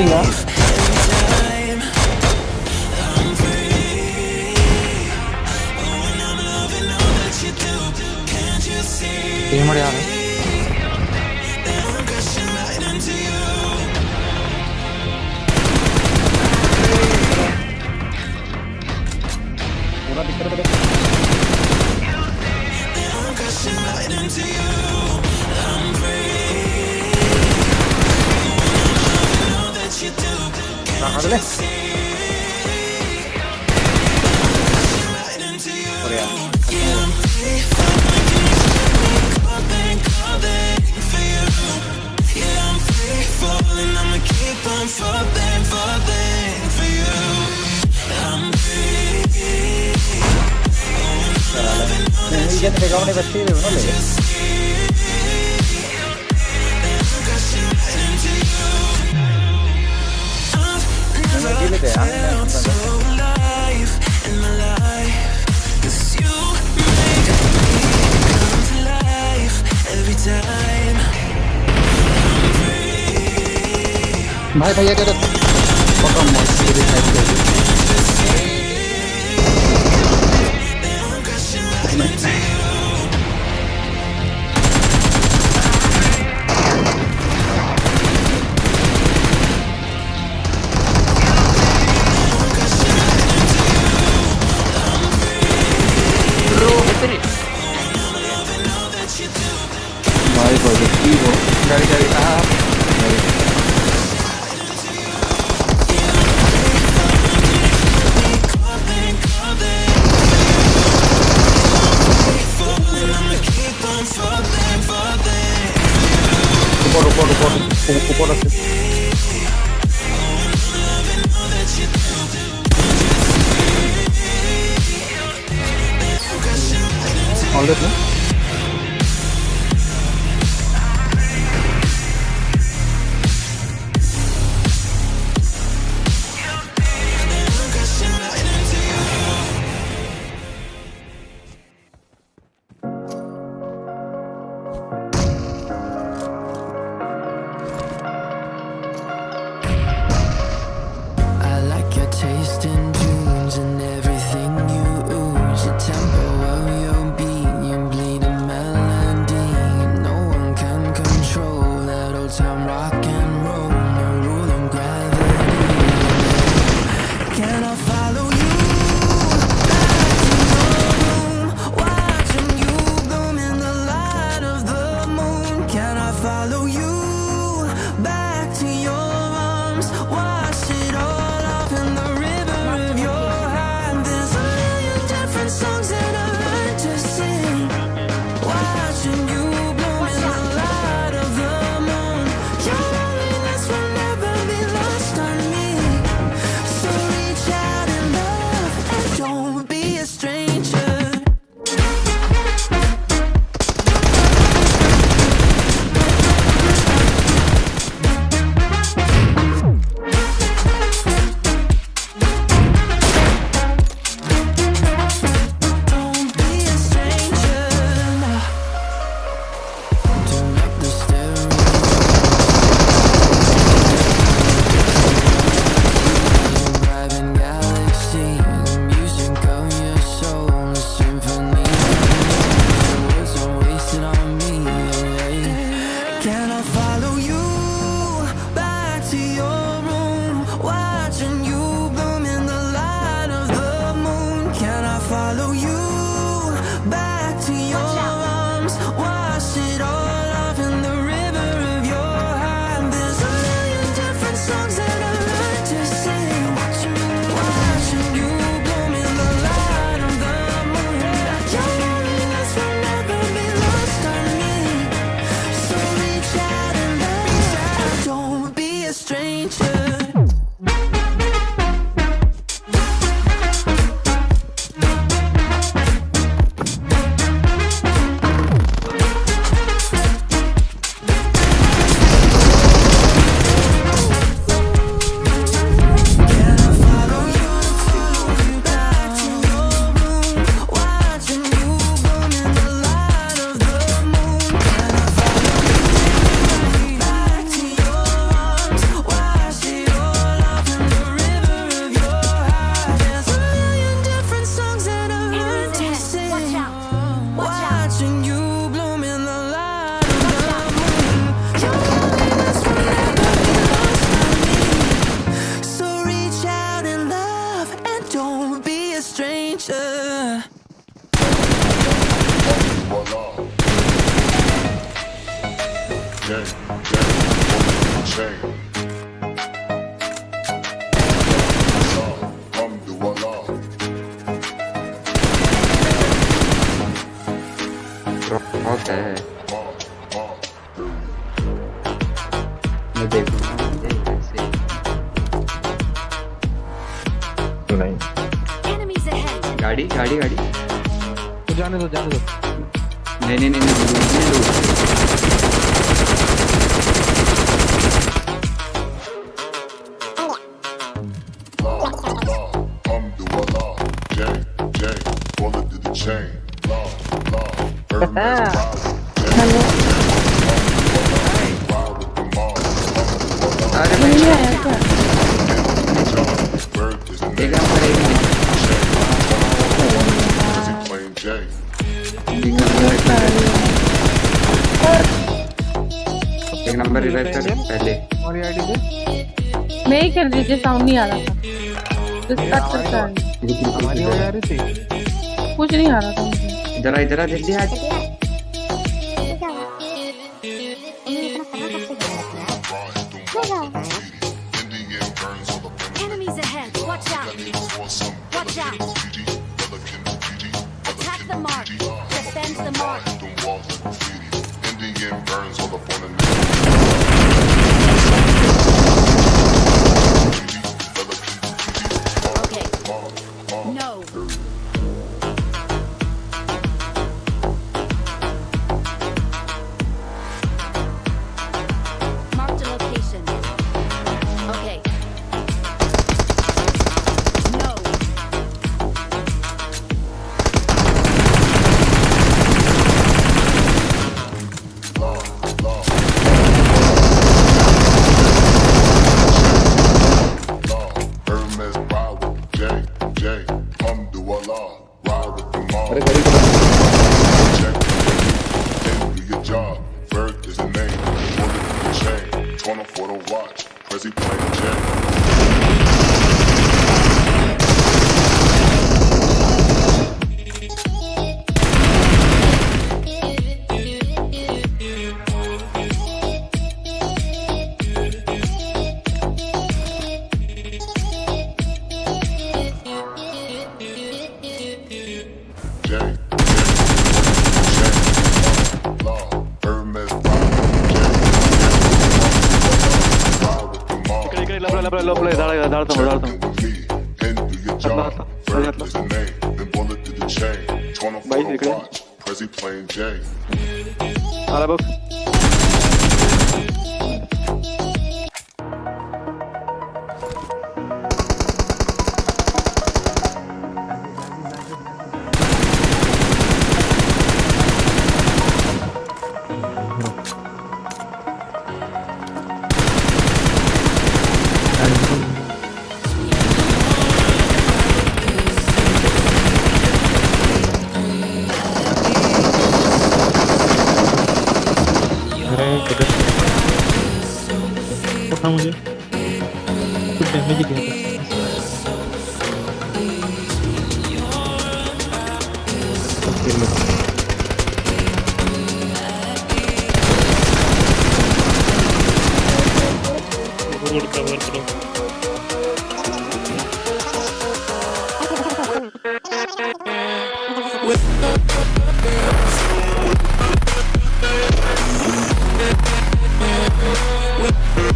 Chinga. Tiene moreado, ¿no? Una pistola, pero... Bájale. Ya te pegaba un divertido, ¿no le? Dile te Vale, para allá, que poco más. Vale, positivo. Por así. ¿Dónde está? I like your taste in tunes and everything you ooze. Your tempo of your beat, you bleed. बहुत है मैं देखूंगा ऐसे नहीं Enemies ahead. गाड़ी गाड़ी गाड़ी तो जाने दो नहीं नहीं नहीं अरे भाई एक नंबर एक नंबर रिवाइव कर पहले हमारी आईडी पे मैं ही कर दीजिए, साउंड नहीं आ रहा था। डिस्कस करता है, हमारी हो जा रही थी। कुछ नहीं आ रहा था मुझे। इधर आ जल्दी आज Enemies ahead. Watch out. Watch out. Attack the mark. Defend the mark. Okay. No. Marked a location. Okay. No. अरे गाड़ी को मुझे कुछ डैमेज ही किया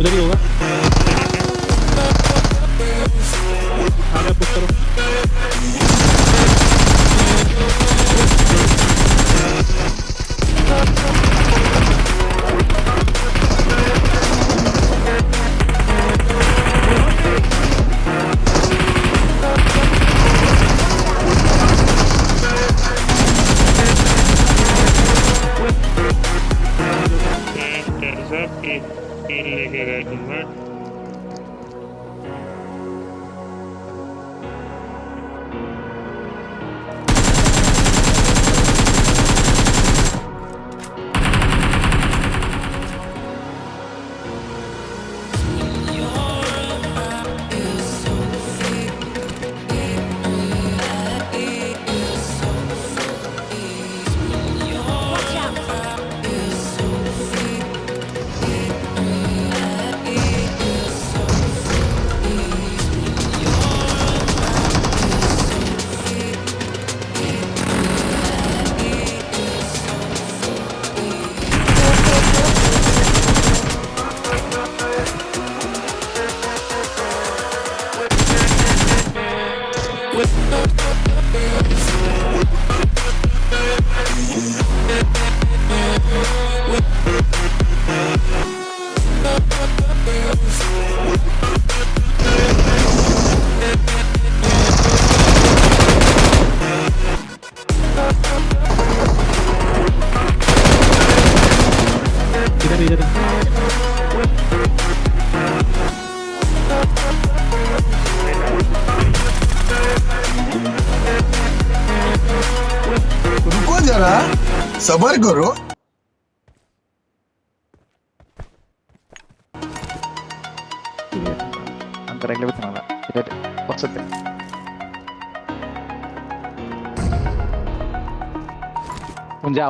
उधर ही होगा। आगे पुश करो। लेके गए तुम जरा सबर करो. अंतर ऐकलं बघ तुम्हाला WhatsApp पे. उंजा